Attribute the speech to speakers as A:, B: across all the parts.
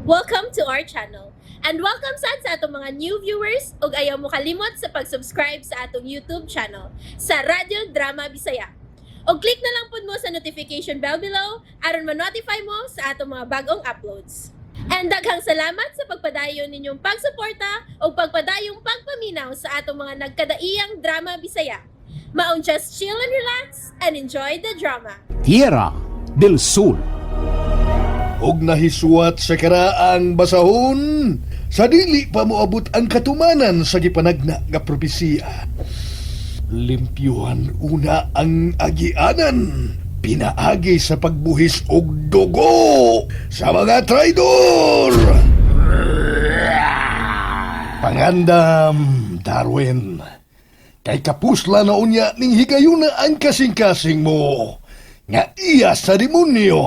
A: Welcome to our channel. And welcome sa atong mga new viewers ug ayaw mo kalimot sa pag-subscribe sa atong YouTube channel sa Radio Drama Bisaya. O click na lang pud mo sa notification bell below aron ma-notify mo sa atong mga bagong uploads. And daghang salamat sa pagpadayon ninyong pagsuporta o pagpadayong pagpaminaw sa atong mga nagkadaiyang Drama Bisaya. Maong just chill and relax and enjoy the drama.
B: Tierra del Sur.
C: Og nahiswat sa karaang basahon, sa dili pa moabot ang katumanan sa gipanagna nga propesiya. Limpyuhan una ang agianan, pinaagi sa pagbuhis og dugo sa mga traidor. Pangandam, Darwin, kay kapusla na unya ning higayuna ang kasing-kasing mo, nga iya sa demonyo.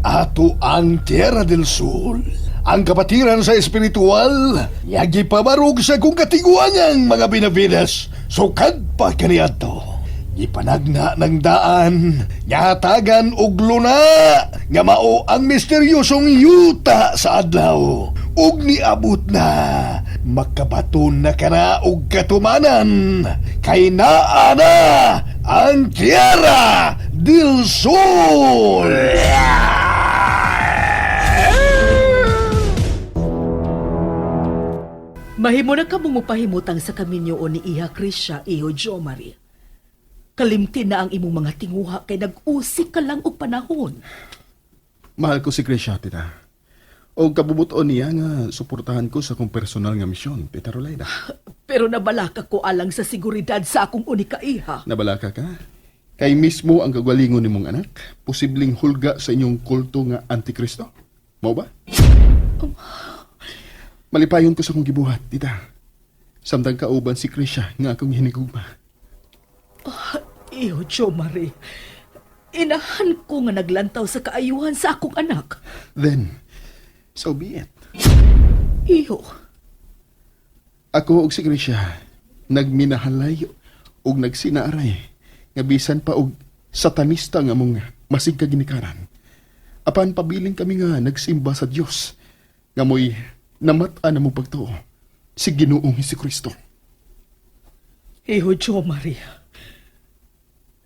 C: Ato ang Tierra del Sol, ang kapatiran sa espiritual, yagi pabarog sa kung katiguangang mga binabidas, sukad pa kaniadto. Ipanagna ng daan, nyatagan og luna, nga mao ang misteryosong yuta sa adlaw. Ug niabot na, makabaton na kana og katumanan, kay naa na ang Tierra del Sol!
D: Mahimo na ka mong mupahimutang sa kaminyo o ni Iha Krisya, Iho Jo Marie. Kalimti na ang imong mga tinguha kay nag-usik ka lang og panahon.
E: Mahal ko si Krisya, tita. O kabubuton niya nga suportahan ko sa akong personal nga misyon, Tita Rolayda.
D: Pero nabalaka ko alang sa seguridad sa akong unika iha.
E: Nabalaka ka? Kay mismo ang kagwalingon ni mong anak, posibleng hulga sa inyong kulto nga Antikristo. Mao ba? Malipayon ko sa akong gibuhat, tita. Samtang kauban si Krisya nga akong hinigugma.
D: Iho Jo Marie, inahan ko nga naglantaw sa kaayuhan sa akong anak.
E: Then, so be it.
D: Iho,
E: Ako og si Krisya, nagminahalay og nagsinaaray, nga bisan pa og satanista nga mong masig kaginikaran. Apan pabiling kami nga nagsimba sa Dios, nga mo'y namata na mo pagtuo, si Ginoong Hesukristo.
D: Iho Jo Marie,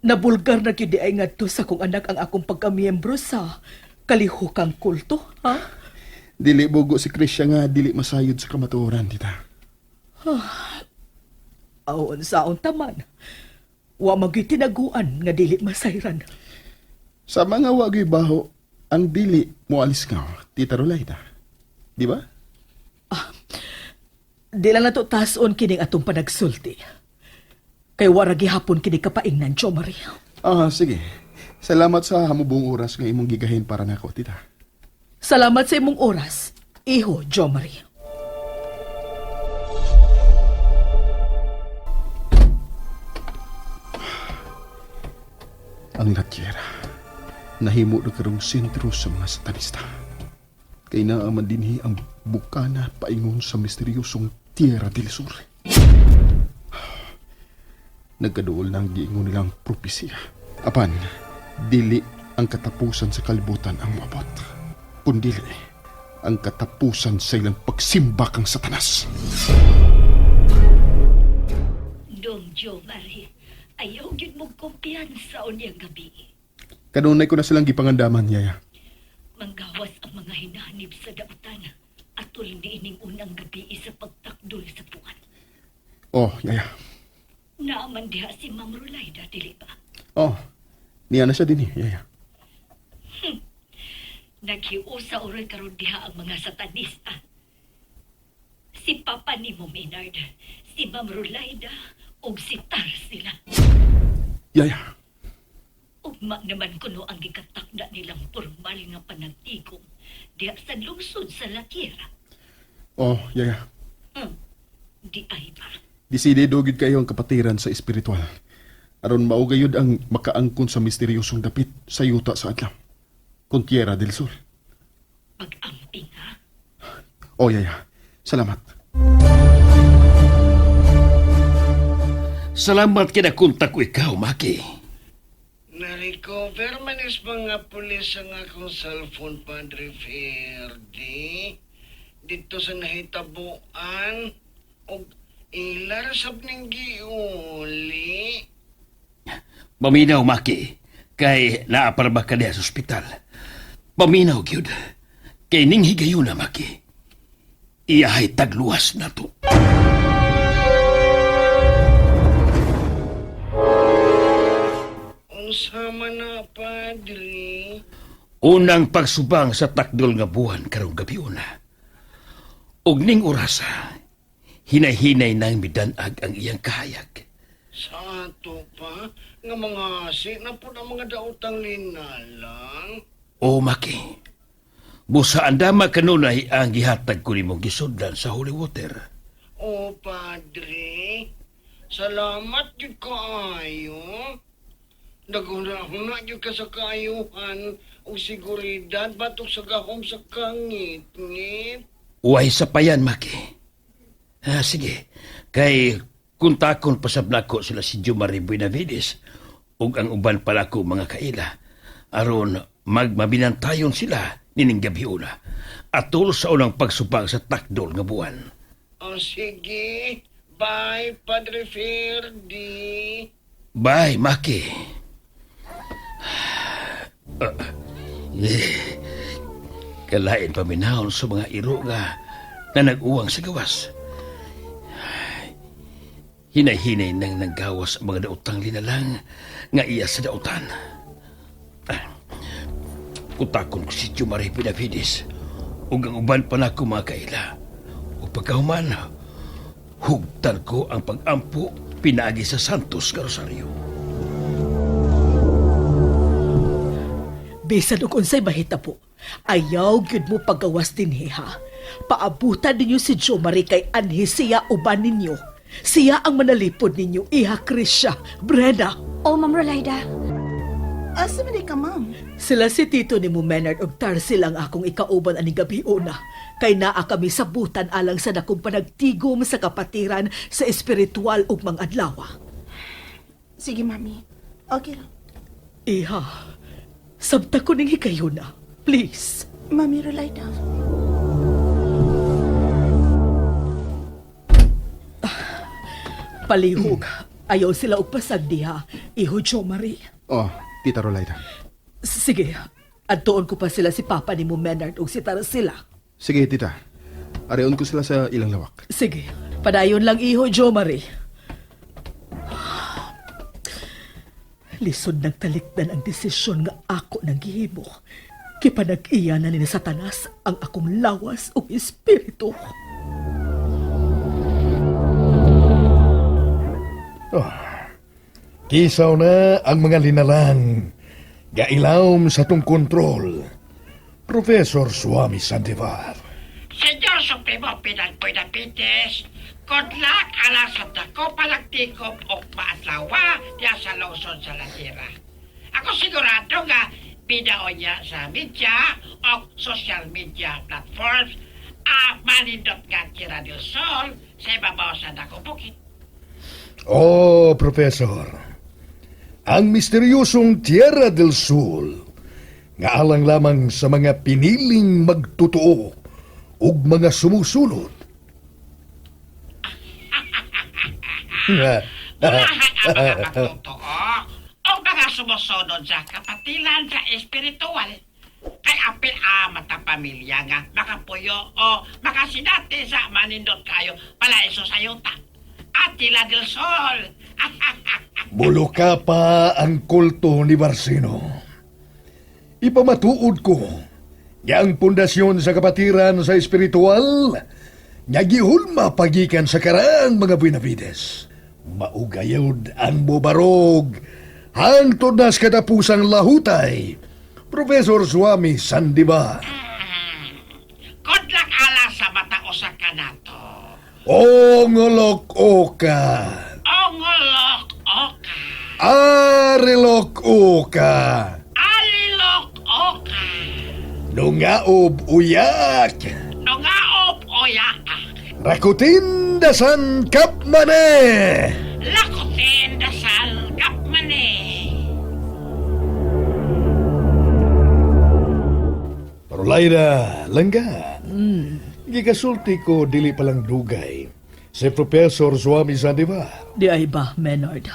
D: nabulgar na gyud ay ngadto sa akong anak ang akong pagkamiyembro sa kalihukang kulto, ha?
E: Dili bogo si Krisya nga dili masayod sa kamatuoran, tita.
D: Aon saon taman. Wa magyoy tinaguan nga dili masayran.
E: Sa mga wagay baho, ang dili mo alis ka, Tita Rolayda. Di ba?
D: Di lang nato tason kining atong panagsulti. Kay wara gihapon kini kapaingnan, Jo Marie.
E: Sige. Salamat sa hamubong oras nga imong gigahin para nako, tita.
D: Salamat sa imong oras, Iho Jo Marie.
E: Ang Tierra, nahimo na karong sentro sa mga satanista. Kay naaman dinhi ang bukana paingon sa misteryosong Tierra del Sur. Nagkaduol na ang giingon nilang propesya. Apan, dili ang katapusan sa kalibutan ang mabot. Kundili, ang katapusan sa ilang pagsimba kang satanas.
F: Dong Jo Marie, ayaw yun mong kumpiyansa o niyang gabi.
E: Kanunay ko na silang gipangandaman, Yaya.
F: Manggawas ang mga hinahanib sa dautan at tuloy niining unang gabi sa pagtakdol sa puwan.
E: Yaya.
F: Naaman diha si Ma'am Rolayda, dili ba?
E: Niya na siya din, Yaya.
F: Naghiusa uroy karon diha ang mga satanista. Si Papa ni mo Maynard, si Ma'am Rolayda, ug si Tar sila.
E: Yaya.
F: Ugma naman kuno ang gikatakda nilang formal nga panagtigom diha sa lungsod sa La Tierra.
E: Yaya.
F: Di ay ba?
E: Disidido gid kayo ang kapatiran sa espiritual. Aron maugayod ang makaangkon sa misteryosong dapit sa yuta sa adlaw. Kung Tierra del Sur.
F: Pag-amping, ha?
E: Yaya. Salamat.
B: Salamat kinakunta ko ikaw, Maki.
G: Na-recover man is mga pulis ang akong cellphone, Padre Ferdi. Dito sa nahitabuan, o ilar sab ning giuli.
H: Paminaw, Maki, kay naaparba ka diya sa ospital. Paminaw, gyud. Kay ning higayon na, Maki. Iyahay tagluwas na to.
G: Unsama na, Padre.
H: Unang pagsubang sa takdol nga buwan karong gabi una. Og ning orasa, hinay-hinay nang midanag ang iyang kahayag.
G: Sa ato pa, nga mga asi na po ang mga daotang linalang.
H: O, Maki, busa andama kanunay ang gihatag ko nimong gisudlan sa holy water.
G: O, Padre, salamat yun kaayo. Naguna-huna yun ka sa kaayuhan o seguridad batok sa gahom sa kangit-ngit.
H: Uway sa payan, Maki. Sige, kay kuntakon pasab nako sila si Jumari Buenavides ug ang uban pala ko mga kaila aron magmabinantayon sila nining gabi una atol sa unang pagsubang sa takdol nga buwan.
G: O sige, bye, Padre Ferdi.
H: Bye, Maki. Kalain paminahon sa mga iro nga na nag-uwang sa gawas. Hinay-hinay nang naggawas ang mga daotang linalang nga iya sa daotan. Kutakon ko si Jumari Benavides ug ang uban pa na ko mga kaila. O pagkahuman, hugtan ko ang pag-ampo pinaagi sa Santos nga Rosario.
D: Bisan og unsay mahita po, ayaw gyud mo pagawas dinhi ha. Paabutan ninyo si Jo Marie kay anhi siya uban ninyo. Siya ang manalipod ninyo, Iha Krisya, Brenda.
I: Oh, Ma'am Rolaida. Asa man ka, ma'am?
D: Sila si Tito ni mo Menard og Tarsil ang akong ikauban aning gabi una. Kay naa kami sa butan alang sa dakong panagtigom sa kapatiran sa espiritual ug mga adlawa.
I: Sige, mami. Okay lang.
D: Iha, sabta ko ning hikayo na. Please.
I: Mami Rolaida.
D: Palihog. Ayaw sila og pasag diha. Iho Jo Marie.
E: Oh, Tita Rolaida.
D: Sige, adtoon ko pa sila si Papa ni mo Menard ug si Tarsil.
E: Sige, Tita. Areon ko sila sa ilang lawak.
D: Sige, padayon lang iho, Jo Marie. Lisod nagtalikdan ang desisyon nga ako nang gihimo. Kipanag-iya na ni Satanas ang akong lawas o espiritu.
C: Kisaw na ang mga linalang. Gailawm sa tong kontrol. Professor Swami Santivar.
J: Senyor Supremo Pinal Buenavides, good luck ala sa dako palagtikop o maatlawa diya sa Luzon sa Latira. Ako sigurado nga bidao niya sa media o social media platforms manindot nga Tierra del Sol sa ibabaw sa dako bukid.
C: Oh, Professor. Ang misteryosong Tierra del Sol nga alang lamang sa mga piniling magtotoo ug mga sumusunod.
J: Unahan ang mga matotoo o mga sumusunod sa kapatilan sa espiritual. Kay apil matapamilya nga makapuyo o makasinati sa manindot kayo pala iso sa yuta. At Tierra del Sol.
C: Buluka pa ang kulto ni Barsino. Ipamatuod ko nga ang pundasyon sa kapatiran sa espiritual nga gihulma pagikan sa karaang mga Benavides. Maugayod ang bubarog hangtod na sa katapusang lahutay. Professor Swami Sandivar.
J: Good luck ala sa matao sa kanato.
C: Ongolok Oka.
J: Ongolok oka.
C: Arilok Oka.
J: Alilok oka.
C: Nungaob Uyak.
J: Nungaop oya.
C: Rakutin dasan kapmane.
J: Lakotin dasal kapmane.
C: Rolaida, langga. Gigasulti ko dili palang dugay. Si Professor Swami Sandivar.
D: Di ay ba, Menard?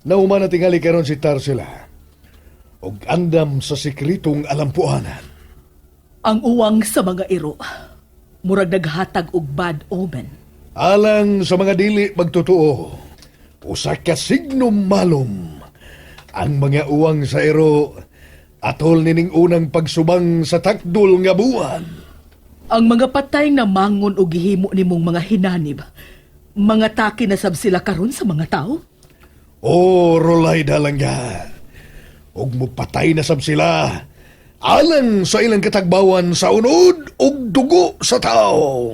C: Nauman na tingali karon si Tarsila. Og andam sa sikritong alampuanan.
D: Ang uwang sa mga iro, murag naghatag og bad omen.
C: Alang sa mga dili magtotoo, usa ka signum malum. Ang mga uwang sa ero, atol nining unang pagsubang sa takdol nga buwan.
D: Ang mga patay na mangon og gihimo nimong mga hinanib, mga taki na sab sila karon sa mga tao?
C: O Rolaida langga. Og mupatay na sab sila. Alang sa ilang katagbawan sa unod og dugo sa tao.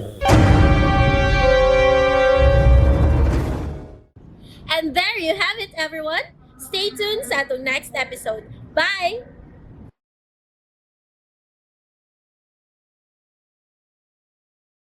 A: And there you have it, everyone. Stay tuned sa atong next episode. Bye!